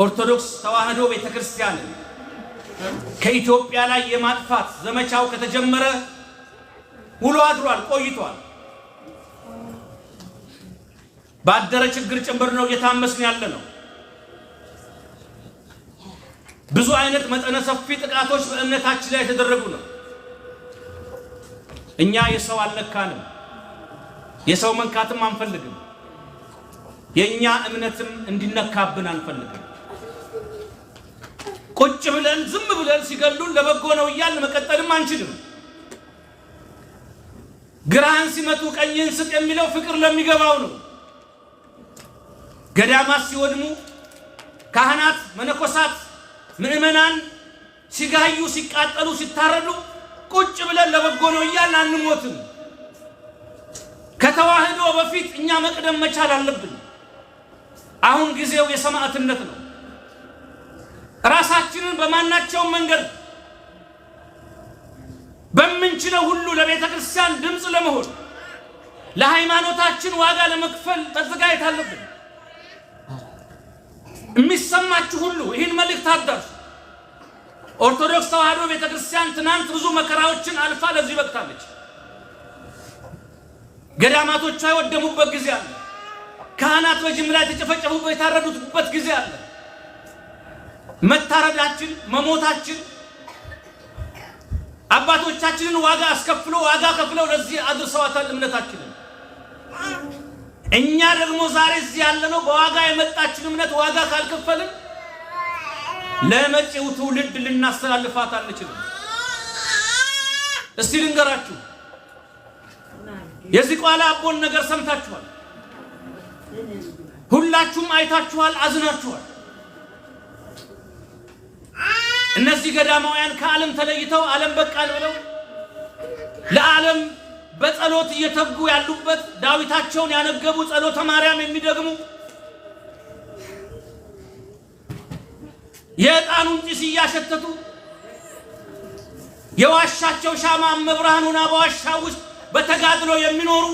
ኦርቶዶክስ ተዋህዶ ቤተክርስቲያን ከኢትዮጵያ ላይ የማጥፋት ዘመቻው ከተጀመረ ውሎ አድሯል ቆይቷል። ባደረ ችግር ጭምር ነው እየታመስን ያለ ነው። ብዙ አይነት መጠነ ሰፊ ጥቃቶች በእምነታችን ላይ ተደረጉ ነው። እኛ የሰው አልነካንም፣ የሰው መንካትም አንፈልግም። የኛ እምነትም እንዲነካብን አንፈልግም። ቁጭ ብለን ዝም ብለን ሲገሉን ለበጎ ነው እያልን መቀጠልም አንችልም። ግራህን ሲመቱ ቀኝን ስጥ የሚለው ፍቅር ለሚገባው ነው። ገዳማት ሲወድሙ ካህናት፣ መነኮሳት፣ ምእመናን ሲጋዩ ሲቃጠሉ ሲታረዱ ቁጭ ብለን ለበጎ ነው እያልን አንሞትም። ከተዋህዶ በፊት እኛ መቅደም መቻል አለብን። አሁን ጊዜው የሰማዕትነት ነው። ራሳችንን በማናቸው መንገድ በመንችለው ሁሉ ለቤተ ክርስቲያን ድምጽ ለመሆን ለሃይማኖታችን ዋጋ ለመክፈል ተዘጋጅተን አለብን። የሚሰማችሁ ሁሉ ይህን መልእክት አዳርሱ። ኦርቶዶክስ ተዋህዶ ቤተ ክርስቲያን ትናንት ብዙ መከራዎችን አልፋ ለዚህ በቅታለች። ገዳማቶቿ የወደሙበት ጊዜ አለ። ካህናት በጅምላ የተጨፈጨፉበት የታረዱበት ጊዜ አለ። መታረዳችን መሞታችን አባቶቻችንን ዋጋ አስከፍሎ ዋጋ ከፍለው ለዚህ አድርሰዋታል እምነታችንን። እኛ ደግሞ ዛሬ እዚህ ያለነው በዋጋ የመጣችን እምነት ዋጋ ካልከፈልን ለመጪው ትውልድ ልናስተላልፋት አንችልም። እስቲ ልንገራችሁ፣ የዝቋላ አቦን ነገር ሰምታችኋል። ሁላችሁም አይታችኋል፣ አዝናችኋል። እነዚህ ገዳማውያን ከዓለም ተለይተው ዓለም በቃን ብለው ለዓለም በጸሎት እየተጉ ያሉበት ዳዊታቸውን ያነገቡ ጸሎተ ማርያም የሚደግሙ የዕጣኑን ጢስ እያሸተቱ የዋሻቸው ሻማ መብርሃኑና በዋሻው ውስጥ በተጋድሎ የሚኖሩ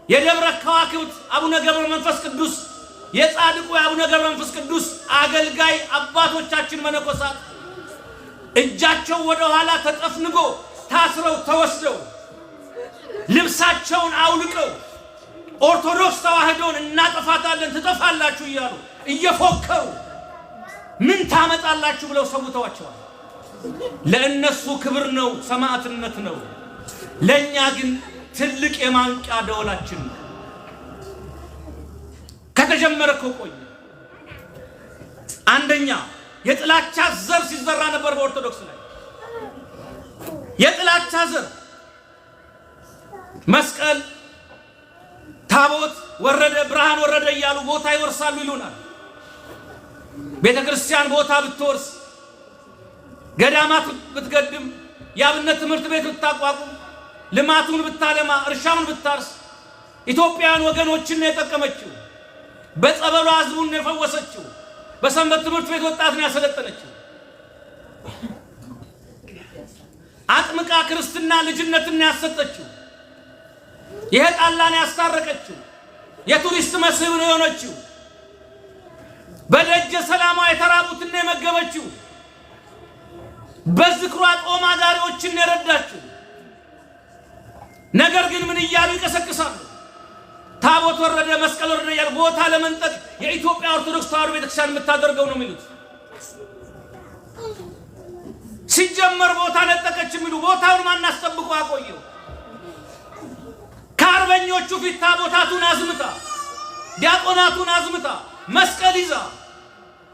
የደብረ ከዋክብት አቡነ ገብረ መንፈስ ቅዱስ የጻድቁ አቡነ ገብረ መንፈስ ቅዱስ አገልጋይ አባቶቻችን መነኮሳት እጃቸው ወደ ኋላ ተጠፍንጎ ታስረው ተወስደው ልብሳቸውን አውልቀው ኦርቶዶክስ ተዋህዶን እናጠፋታለን ትጠፋላችሁ እያሉ እየፎከሩ ምን ታመጣላችሁ ብለው ሰውተዋቸዋል። ለእነሱ ክብር ነው፣ ሰማዕትነት ነው። ለኛ ግን ትልቅ የማንቂያ ደወላችን ነው። ከተጀመረ ቆየ። አንደኛ የጥላቻ ዘር ሲዘራ ነበር በኦርቶዶክስ ላይ። የጥላቻ ዘር መስቀል ታቦት ወረደ ብርሃን ወረደ እያሉ ቦታ ይወርሳሉ ይሉናል። ቤተ ክርስቲያን ቦታ ብትወርስ፣ ገዳማት ብትገድም፣ የአብነት ትምህርት ቤት ብታቋቁም፣ ልማቱን ብታለማ፣ እርሻውን ብታርስ ኢትዮጵያውያን ወገኖችን ነው የጠቀመችው። በጸበሏ ሕዝቡን ነው የፈወሰችው። በሰንበት ትምህርት ቤት ወጣትን ያሰለጠነችው። አጥምቃ ክርስትና ልጅነትን ያሰጠችው። ይሄ ጣላን ያስታረቀችው። የቱሪስት መስህብ ነው የሆነችው። በደጀ ሰላሟ የተራቡትን ነው የመገበችው። በዝክሯ ጦም አዳሪዎችን የረዳችው። ነገር ግን ምን እያሉ ይቀሰቅሳሉ? ታቦት ወረደ መስቀል ወረደ ያል ቦታ ለመንጠቅ የኢትዮጵያ ኦርቶዶክስ ተዋህዶ ቤተክርስቲያን የምታደርገው ነው የሚሉት። ሲጀመር ቦታ ነጠቀች የሚሉ ቦታውን ማን አስጠብቆ አቆየው? ከአርበኞቹ ፊት ታቦታቱን አዝምታ ዲያቆናቱን አዝምታ መስቀል ይዛ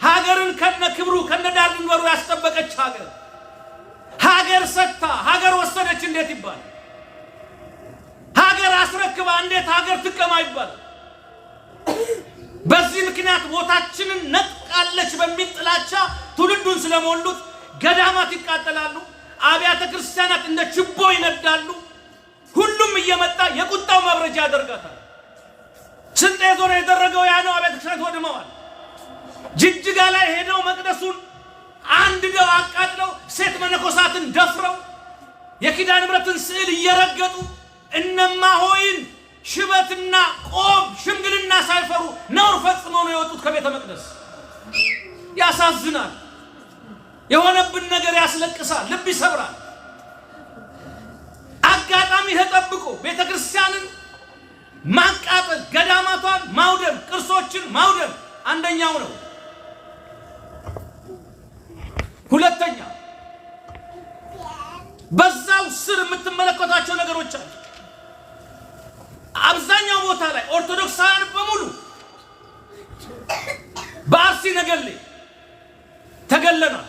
ሀገርን ከነ ክብሩ ከነ ዳር ድንበሩ ያስጠበቀች ሀገር ሰጥታ ሀገር ወሰደች እንዴት ይባላል? ሀገር አስረክባ እንዴት ሀገር ትቀማ ይባላል? በዚህ ምክንያት ቦታችንን ነጥቃለች በሚል ጥላቻ ትውልዱን ስለሞሉት ገዳማት ይቃጠላሉ፣ አብያተ ክርስቲያናት እንደ ችቦ ይነዳሉ። ሁሉም እየመጣ የቁጣው መብረጃ ያደርጋታል። ስንጤ ዞን የደረገው ያ ነው። አብያተ ክርስቲያናት ወድመዋል። ጅጅጋ ላይ ሄደው መቅደሱን አንድደው አቃጥለው ሴት መነኮሳትን ደፍረው የኪዳነ ምሕረትን ስዕል እየረገጡ እነማ ሆይን ሽበትና ቆብ ሽምግልና ሳይፈሩ ነውር ፈጽመው ነው የወጡት ከቤተ መቅደስ። ያሳዝናል። የሆነብን ነገር ያስለቅሳል፣ ልብ ይሰብራል። አጋጣሚ ተጠብቆ ቤተክርስቲያንን ማቃጠል፣ ገዳማቷን ማውደም፣ ቅርሶችን ማውደም አንደኛው ነው። ሁለተኛ በዛው ስር የምትመለከቷቸው ነገሮች አሉ። አብዛኛው ቦታ ላይ ኦርቶዶክሳውያን በሙሉ በአርሲ ነገሌ ተገለናል፣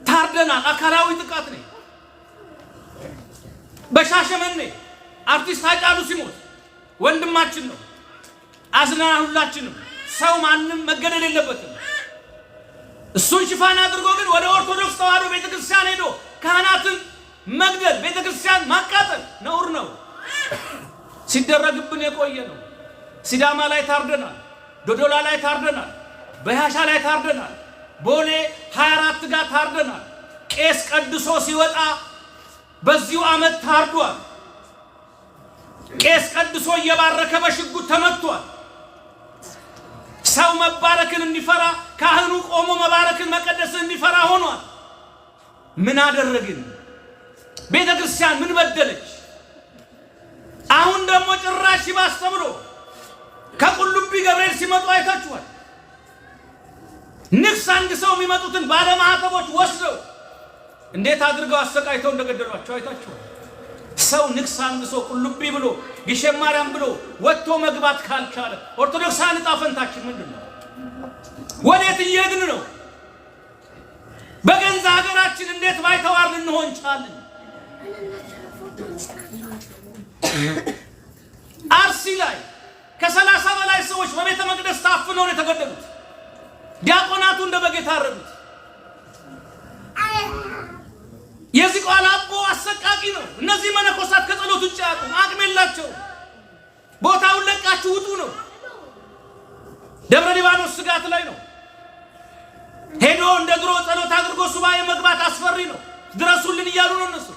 ታርደናል። አካላዊ ጥቃት ነው። በሻሸመኔ አርቲስት ሃጫሉ ሲሞት ወንድማችን ነው፣ አዝናናል ሁላችንም። ሰው ማንም መገደል የለበትም። እሱን ሽፋን አድርጎ ግን ወደ ኦርቶዶክስ ተዋሕዶ ቤተክርስቲያን ሄዶ ካህናትን መግደል፣ ቤተክርስቲያን ማቃጠል ነውር ነው። ሲደረግብን የቆየ ነው። ሲዳማ ላይ ታርደናል፣ ዶዶላ ላይ ታርደናል፣ በያሻ ላይ ታርደናል፣ ቦሌ 24 ጋር ታርደናል። ቄስ ቀድሶ ሲወጣ በዚሁ ዓመት ታርዷል። ቄስ ቀድሶ እየባረከ በሽጉጥ ተመቷል። ሰው መባረክን እንዲፈራ ካህኑ ቆሞ መባረክን መቀደስን እንዲፈራ ሆኗል። ምን አደረግን? ቤተክርስቲያን ምን በደለች? አሁን ደግሞ ጭራሽ ይባስ ተብሎ ከቁልቢ ገብርኤል ሲመጡ አይታችኋል። ንግስ አንግሰው የሚመጡትን ባለማህተቦች ወስደው እንዴት አድርገው አሰቃይተው እንደገደሏቸው አይታችኋል። ሰው ንግስ አንግሶ ቁልቢ ብሎ ግሸን ማርያም ብሎ ወጥቶ መግባት ካልቻለ ኦርቶዶክሳውያን ዕጣ ፈንታችን ምንድን ነው? ወዴት እየሄድን ነው? በገንዛ ሀገራችን እንዴት ባይተዋር ልንሆን ቻልን? አርሲ ላይ ከ30 በላይ ሰዎች በቤተ መቅደስ ታፍነው ነው የተገደሉት። ዲያቆናቱ እንደ በግ የታረዱት። የዚህ ቃል አቦ አሰቃቂ ነው። እነዚህ መነኮሳት ከጸሎት ውጭ አያውቁም፣ አቅም የላቸው። ቦታውን ለቃችሁ ውጡ ነው። ደብረ ሊባኖስ ስጋት ላይ ነው። ሄዶ እንደ ድሮ ጸሎት አድርጎ ሱባኤ መግባት አስፈሪ ነው። ድረሱልን እያሉ ነው እነሱ።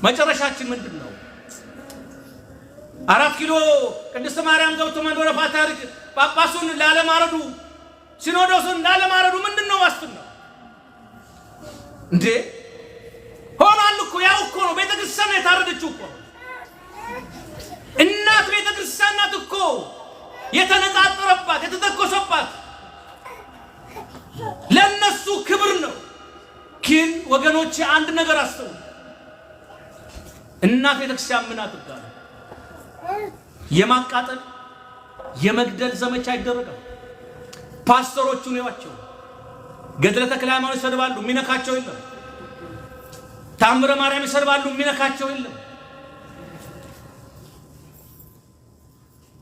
መጨረሻችን ምንድን ነው? 4 ኪሎ ቅድስት ማርያም ገብቶ መንበረ ፓትርያርክ ጳጳሱን ላለማረዱ፣ ሲኖዶሱን ላለማረዱ ምንድን ነው ዋስትና እንዴ? ሆኗል እኮ ያው እኮ ነው። ቤተክርስቲያን የታረደችው እኮ እናት ቤተክርስቲያን ናት እኮ የተነጣጠረባት የተተኮሰባት። ለነሱ ክብር ነው። ግን ወገኖቼ አንድ ነገር አስተውሉ። እናት ቤተክርስቲያን ምን አትባል? የማቃጠል የመግደል ዘመቻ ይደረጋል። ፓስተሮቹን ያዋቸው ገድለ ተክለ ሃይማኖት ይሰድባሉ፣ የሚነካቸው የለም። ታምረ ማርያም ይሰድባሉ፣ የሚነካቸው የለም።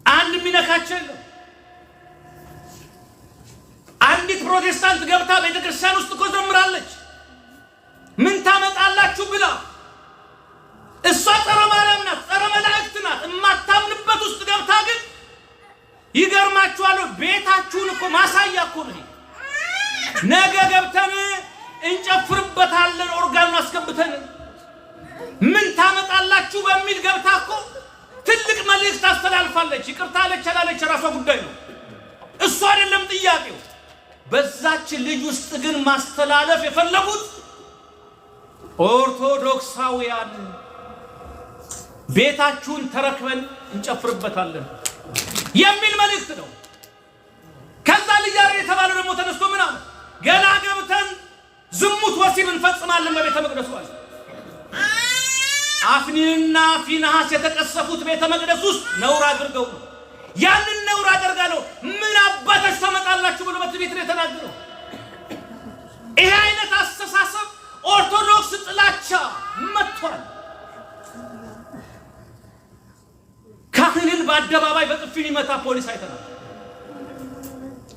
አንድ የሚነካቸው የለም። አንዲት ፕሮቴስታንት ገብታ ቤተክርስቲያን ውስጥ እኮ ዘምራለች። ምን ታመጣላችሁ ብላ እሷ ጸረ ማርያም ናት፣ ጸረ መላእክት ናት። እማታምንበት ውስጥ ገብታ ግን ይገርማችኋል። ቤታችሁን እኮ ማሳያ እኮ ነው። ነገ ገብተን እንጨፍርበታለን ኦርጋኑን አስገብተን ምን ታመጣላችሁ በሚል ገብታ እኮ ትልቅ መልእክት ታስተላልፋለች። ይቅርታ አለች አላለች የራሷ ጉዳይ ነው። እሱ አይደለም ጥያቄው። በዛች ልጅ ውስጥ ግን ማስተላለፍ የፈለጉት ኦርቶዶክሳውያን ቤታችሁን ተረክበን እንጨፍርበታለን የሚል መልእክት ነው። ከዛ ልጅ ያሬድ የተባለው ደግሞ ተነስቶ ምን አለ? ገና ገብተን ዝሙት ወሲብ እንፈጽማለን በቤተ መቅደሱ አለ። አፍኒንና ፊንሐስ የተቀሰፉት ቤተ መቅደስ ውስጥ ነውር አድርገው ነው። ያንን ነውር አደርጋለሁ ምን አባታችሁ ታመጣላችሁ ብሎ በትዕቢት ነው የተናገረው። ይሄ አይነት አስተሳሰብ ኦርቶዶክስ ጥላቻ መጥቷል። ካህንን በአደባባይ በጥፊ የሚመታ ፖሊስ አይተናል።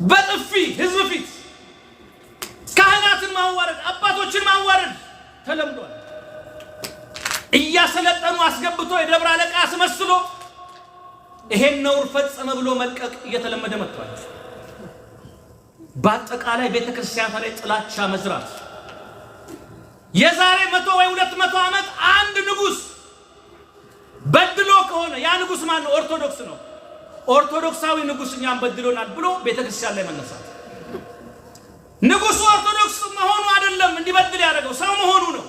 በጥፊ ህዝብ ፊት ካህናትን ማዋረድ፣ አባቶችን ማዋረድ ተለምዷል። እያሰለጠኑ አስገብቶ የደብረ አለቃ አስመስሎ ይሄን ነውር ፈጸመ ብሎ መልቀቅ እየተለመደ መጥቷል። በአጠቃላይ ቤተክርስቲያን ላይ ጥላቻ መዝራት የዛሬ 100 ወይ 200 ዓመት አንድ ንጉስ በድሎ ከሆነ ያ ንጉስ ማን ነው? ኦርቶዶክስ ነው። ኦርቶዶክሳዊ ንጉስ እኛን በድሎናል ብሎ ቤተክርስቲያን ላይ መነሳት። ንጉሱ ኦርቶዶክስ መሆኑ አይደለም እንዲበድል ያደረገው ሰው መሆኑ ነው።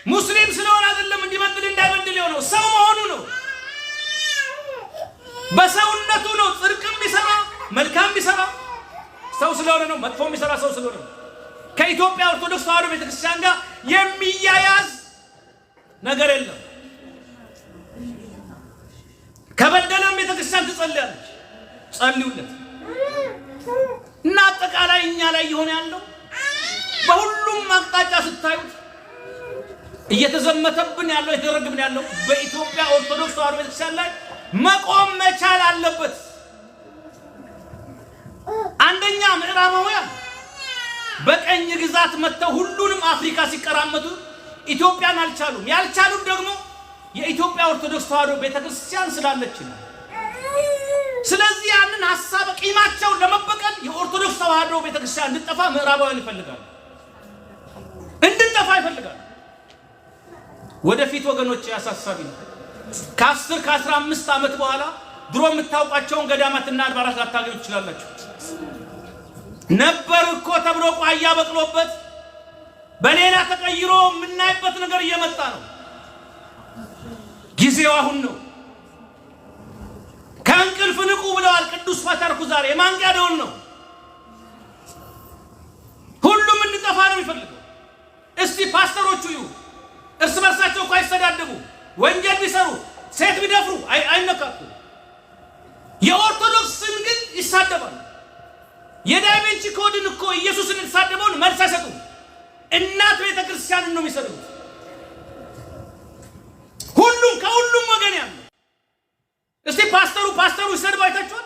ሙስሊም ስለሆነ አይደለም እንዲበድል እንዳይበድል የሆነው ሰው መሆኑ ነው። በሰውነቱ ነው ጽድቅም ቢሰራ መልካም ቢሰራ ሰው ስለሆነ ነው። መጥፎም ቢሰራ ሰው ስለሆነ ነው። ከኢትዮጵያ ኦርቶዶክስ ተዋሕዶ ቤተክርስቲያን ጋር የሚያያዝ ነገር የለም። ከበደለም ቤተክርስቲያን ትጸልያለች፣ ጸልዩለት። እና አጠቃላይ እኛ ላይ ይሆን ያለው በሁሉም አቅጣጫ ስታዩት እየተዘመተብን ያለው እየተደረገብን ያለው በኢትዮጵያ ኦርቶዶክስ ተዋሕዶ ቤተክርስቲያን ላይ መቆም መቻል አለበት። አንደኛ ምዕራባውያን በቀኝ ግዛት መጥተው ሁሉንም አፍሪካ ሲቀራመቱ ኢትዮጵያን አልቻሉም። ያልቻሉት ደግሞ የኢትዮጵያ ኦርቶዶክስ ተዋሕዶ ቤተክርስቲያን ስላለች ነው። ስለዚህ ያንን ሐሳብ ቂማቸውን ለመበቀል የኦርቶዶክስ ተዋሕዶ ቤተክርስቲያን እንድጠፋ ምዕራባውያን ይፈልጋሉ፣ እንድጠፋ ይፈልጋሉ። ወደፊት ወገኖች ያሳሳቢ ነው። ከ10 ከ15 ዓመት በኋላ ድሮ የምታውቋቸውን ገዳማትና አድባራት ላታገኙ ትችላላችሁ። ነበር እኮ ተብሎ ቋያ በቅሎበት በሌላ ተቀይሮ የምናይበት ነገር እየመጣ ነው። ጊዜው አሁን ነው። ከእንቅልፍ ንቁ ብለዋል ቅዱስ ፓትርያርኩ ዛሬ። የማንቂያ ደወል ነው። ሁሉም እንድጠፋ ነው የሚፈልገው። እስቲ ፓስተሮቹ ይሁ እርስ በርሳቸው እኮ አይሰዳደቡ፣ ወንጀል ቢሰሩ ሴት ቢደፍሩ አይነካኩ። የኦርቶዶክስን ግን ይሳደባሉ። የዳቪንቺ ኮድን እኮ ኢየሱስን የተሳደበውን መልስ አይሰጡም። እናት ቤተክርስቲያንን ነው የሚሰድቡት። ሁሉም ከሁሉም ወገን ያለው እስቲ ፓስተሩ ይሰድቡ አይታችኋል?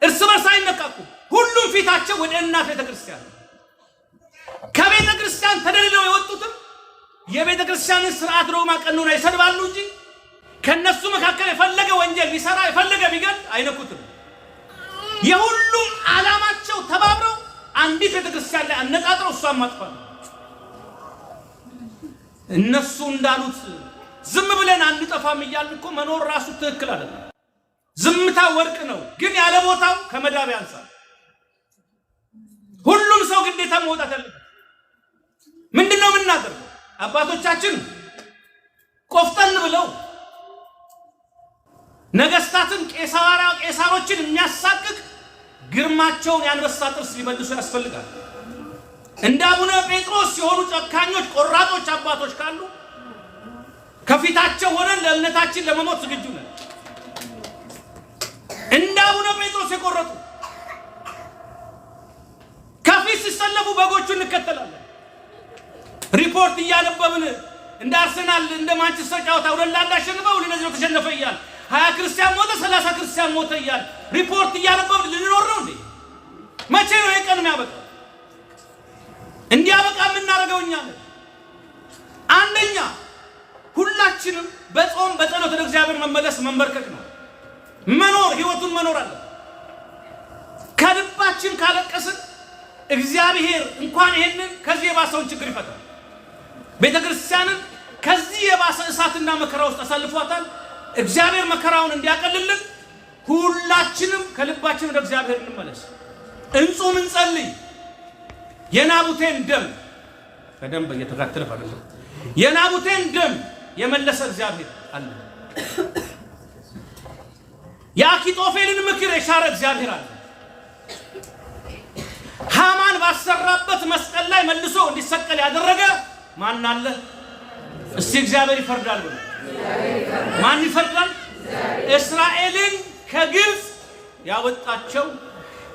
እርስ በርስ አይነካኩ። ሁሉም ፊታቸው ወደ እናት ቤተክርስቲያን ነው። ከቤተክርስቲያን ተደልለው የወጡትም የቤተክርስቲያንን ስርዓት ዶግማ ቀኖና ይሰድባሉ እንጂ ከነሱ መካከል የፈለገ ወንጀል ቢሰራ የፈለገ ቢገል አይነኩትም። የሁሉም ዓላማቸው ተባብረው አንዲት ቤተክርስቲያን ላይ አነጣጥረው እሷን ማጥፋት። እነሱ እንዳሉት ዝም ብለን አንጠፋም እያልን እኮ መኖር ራሱ ትክክል አይደለም። ዝምታ ወርቅ ነው፣ ግን ያለ ቦታው ከመዳብ ያንሳል። ሁሉም ሰው ግዴታ መውጣት አለበት። ምንድነው የምናደርገው? አባቶቻችን ቆፍጠን ብለው ነገስታትን ቄሳሮችን የሚያሳቅቅ ግርማቸውን ያንበሳ ጥርስ ሊመልሱ ያስፈልጋል። እንደ አቡነ ጴጥሮስ የሆኑ ጨካኞች ቆራጦች አባቶች ካሉ ከፊታቸው ሆነን ለእምነታችን ለመሞት ዝግጁ ነን። እንደ አቡነ ጴጥሮስ የቆረጡ ከፊት ሲሰለፉ በጎቹን እንከተላለን። ሪፖርት እያነበብን እንደ አርሰናል እንደ ማንቸስተር ጨዋታ ወለላንዳ አሸንፈው ለነዚህ ተሸነፈ እያል 20 ክርስቲያን ሞተ 30 ክርስቲያን ሞተ እያል ሪፖርት እያነበብን ልንኖር ነው እንዴ? መቼ ነው የቀን የሚያበቃው? እንዲያበቃ የምናደርገው እኛ ነን። አንደኛ ሁላችንም በጾም በጸሎት ወደ እግዚአብሔር መመለስ መንበርከክ ነው። መኖር ህይወቱን መኖር አለ። ከልባችን ካለቀስን እግዚአብሔር እንኳን ይሄንን ከዚህ የባሰውን ችግር ይፈታል። ቤተክርስቲያንን ከዚህ የባሰ እሳትና መከራ ውስጥ አሳልፏታል። እግዚአብሔር መከራውን እንዲያቀልልን ሁላችንም ከልባችን ወደ እግዚአብሔር እንመለስ። እንጹም፣ እንጸልይ። የናቡቴን ደም በደንብ እየተከታተለ ፈረሰ። የናቡቴን ደም የመለሰ እግዚአብሔር አለ። የአኪጦፌልን ምክር የሻረ እግዚአብሔር አለ። ሃማን ባሰራበት መስቀል ላይ መልሶ እንዲሰቀል ያደረገ ማን አለ? እስቲ እግዚአብሔር ይፈርዳል ብሎ ማን ይፈርዳል? እስራኤልን ከግብፅ ያወጣቸው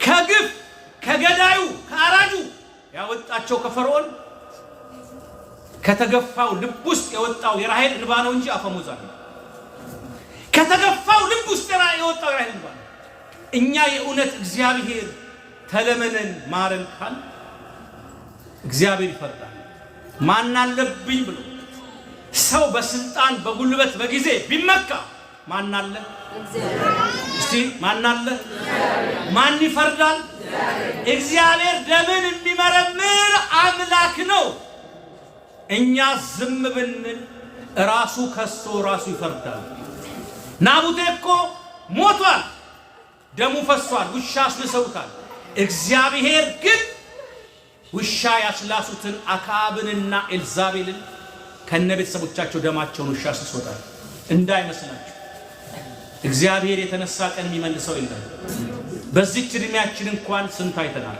ከግፍ ከገዳዩ ከአራጁ ያወጣቸው ከፈርዖን ከተገፋው ልብ ውስጥ የወጣው የራሔል እንባ ነው እንጂ አፈሙዝ አይደለም። ከተገፋው ልብ ውስጥ የወጣው የራሔል እንባ ነው። እኛ የእውነት እግዚአብሔር ተለመነን ማረን ካል እግዚአብሔር ይፈርዳል። ማን አለብኝ ብሎ ሰው በስልጣን በጉልበት በጊዜ ቢመካ ማን አለ? እስቲ ማን አለ? ማን ይፈርዳል? እግዚአብሔር ደምን የሚመረምር አምላክ ነው። እኛ ዝም ብንል ራሱ ከሶ ራሱ ይፈርዳል። ናቡቴ እኮ ሞቷል፣ ደሙ ፈሷል፣ ውሻ አስልሰውታል። እግዚአብሔር ግን ውሻ ያስላሱትን አክዓብንና ኤልዛቤልን ከነቤተሰቦቻቸው ደማቸውን ውሻ አስልሶታል። እንዳይመስላችሁ እግዚአብሔር የተነሳ ቀን የሚመልሰው የለም። በዚህች እድሜያችን እንኳን ስንት አይተናል።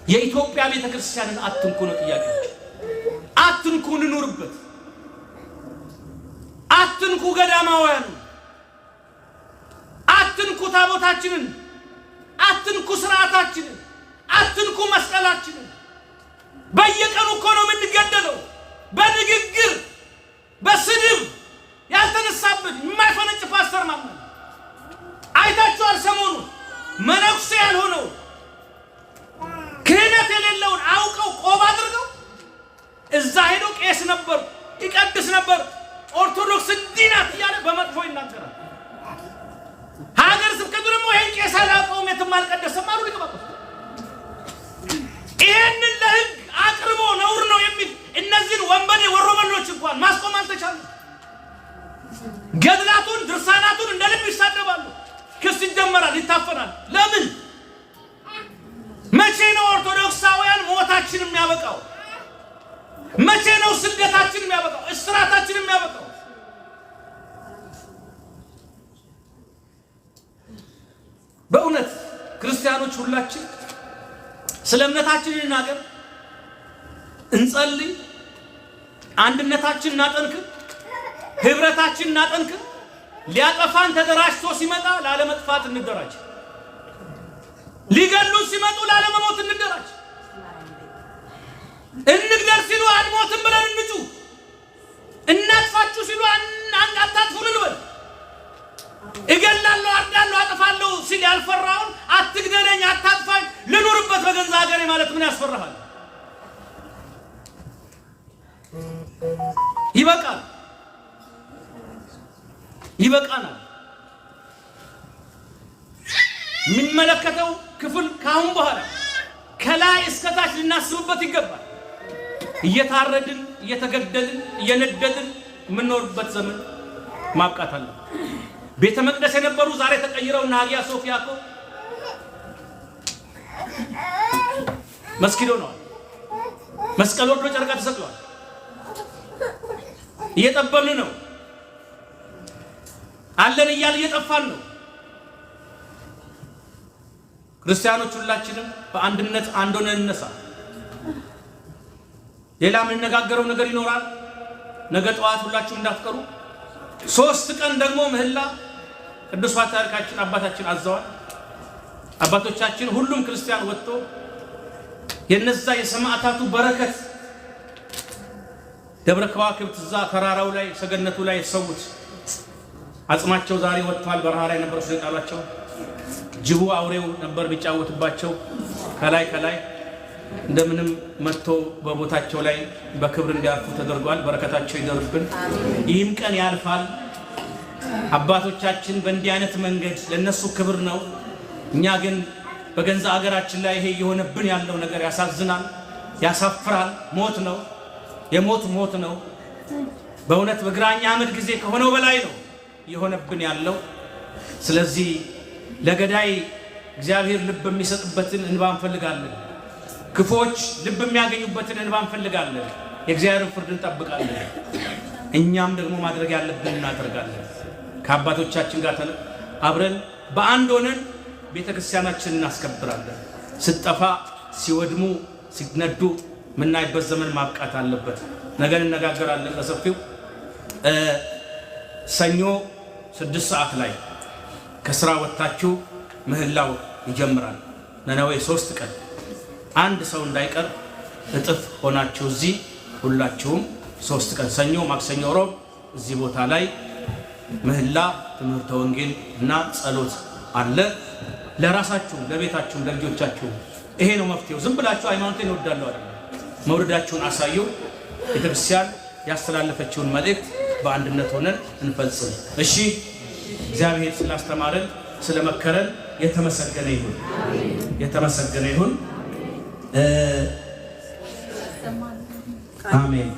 የኢትዮጵያ ቤተክርስቲያንን አትንኩ ነው ጥያቄያችን። አትንኩ፣ እንኑርበት። አትንኩ ገዳማውያኑ፣ አትንኩ ታቦታችንን፣ አትንኩ ስርዓታችንን፣ አትንኩ መስቀላችንን። በየቀኑ እኮ ነው የምንገደለው። በንግግር በስድብ ያልተነሳብን የማይፈነጭ ፓስተር ማለት አይታችኋል። ሰሞኑ መነኩሴ ያልሆነው ክህነት የሌለውን አውቀው ቆብ አድርገው እዛ ሄዶ ቄስ ነበር ይቀድስ ነበር ኦርቶዶክስ እንዲህ ናት እያለ በመጥፎ ይናገራል። ሀገር ስብከቱ ደግሞ ይሄን ቄስ አላውቀውም የትም አልቀደሰም አሉ ሊቀበሉ። ይሄንን ለህግ አቅርቦ ነውር ነው የሚል እነዚህን ወንበዴ ወሮበሎች እንኳን ማስቆም አልተቻለም። ገድላቱን ድርሳናቱን እንደ ልብ ይሳደባሉ። ክስ ይጀመራል፣ ይታፈናል። ለምን? መቼ ነው ኦርቶዶክሳውያን ሞታችን የሚያበቃው? መቼ ነው ስደታችን የሚያበቃው? እስራታችን የሚያበቃው? በእውነት ክርስቲያኖች ሁላችን ስለ እምነታችን እንናገር፣ እንጸልይ፣ አንድነታችን እናጠንክር፣ ህብረታችን እናጠንክር። ሊያጠፋን ተደራጅቶ ሲመጣ ላለመጥፋት እንደራጅ። ሊገሉን ሲመጡ ላለመሞት እንደራጅ። እንግደል ሲሉ አንሞትም ብለን እንጩ። እናጥፋችሁ ሲሉ አታጥፉን እንበል። እገላለሁ፣ አርዳለሁ፣ አጥፋለሁ ሲል ያልፈራውን አትግደለኝ፣ አታጥፋኝ፣ ልኑርበት በገንዛ ሀገሬ ማለት ምን ያስፈራሃል? ይበቃል፣ ይበቃናል። የሚመለከተው ክፍል ካሁን በኋላ ከላይ እስከታች ልናስብበት ይገባል። እየታረድን እየተገደልን እየነደድን የምንኖርበት ዘመን ማብቃት አለ። ቤተ መቅደስ የነበሩ ዛሬ ተቀይረው እና ሀጊያ ሶፊያ እኮ መስጊድ ሆነዋል። መስቀል ወርዶ ጨርቃ ተሰቅሏል። እየጠበብን ነው አለን እያል እየጠፋን ነው። ክርስቲያኖች ሁላችንም በአንድነት አንድ ሆነን እንነሳ። ሌላ የምንነጋገረው ነገር ይኖራል። ነገ ጠዋት ሁላችሁ እንዳትቀሩ። 3 ቀን ደግሞ ምህላ ቅዱስ ፓትርያርካችን አባታችን አዘዋል። አባቶቻችን ሁሉም ክርስቲያን ወጥቶ የነዛ የሰማዕታቱ በረከት ደብረ ከዋክብት እዛ ተራራው ላይ ሰገነቱ ላይ ሰውት አጽማቸው ዛሬ ወጥቷል። በረሃ ላይ ነበር ስለጣላቸው ጅቡ አውሬው ነበር ቢጫወትባቸው ከላይ እንደምንም መጥቶ በቦታቸው ላይ በክብር እንዲያርፉ ተደርጓል። በረከታቸው ይደርብን። ይህም ቀን ያልፋል። አባቶቻችን በእንዲህ አይነት መንገድ ለነሱ ክብር ነው። እኛ ግን በገንዛ ሀገራችን ላይ ይሄ የሆነብን ያለው ነገር ያሳዝናል፣ ያሳፍራል። ሞት ነው፣ የሞት ሞት ነው። በእውነት በግራኝ አመድ ጊዜ ከሆነው በላይ ነው የሆነብን ያለው። ስለዚህ ለገዳይ እግዚአብሔር ልብ የሚሰጥበትን እንባ እንፈልጋለን። ክፎች ልብ የሚያገኙበትን እንባ እንፈልጋለን። የእግዚአብሔርን ፍርድ እንጠብቃለን። እኛም ደግሞ ማድረግ ያለብን እናደርጋለን። ከአባቶቻችን ጋር አብረን በአንድ ሆነን ቤተክርስቲያናችንን እናስከብራለን። ስጠፋ ሲወድሙ ሲነዱ ምናይበት ዘመን ማብቃት አለበት። ነገ እንነጋገራለን በሰፊው። ሰኞ 6 ሰዓት ላይ ከስራ ወጣችሁ ምህላው ይጀምራል። ነነዌ 3 ቀን አንድ ሰው እንዳይቀር እጥፍ ሆናችሁ እዚህ ሁላችሁም 3 ቀን ሰኞ፣ ማክሰኞ፣ ሮብ እዚህ ቦታ ላይ ምህላ ትምህርተ ወንጌል እና ጸሎት አለ። ለራሳችሁ ለቤታችሁ ለልጆቻችሁ ይሄ ነው መፍትሄው። ዝም ብላችሁ ሃይማኖቴን እወዳለሁ አይደል፣ መውደዳችሁን አሳዩ። ቤተክርስቲያን ያስተላለፈችውን መልእክት በአንድነት ሆነን እንፈጽም። እሺ፣ እግዚአብሔር ስላስተማረን ስለመከረን የተመሰገነ ይሁን፣ የተመሰገነ ይሁን። አሜን።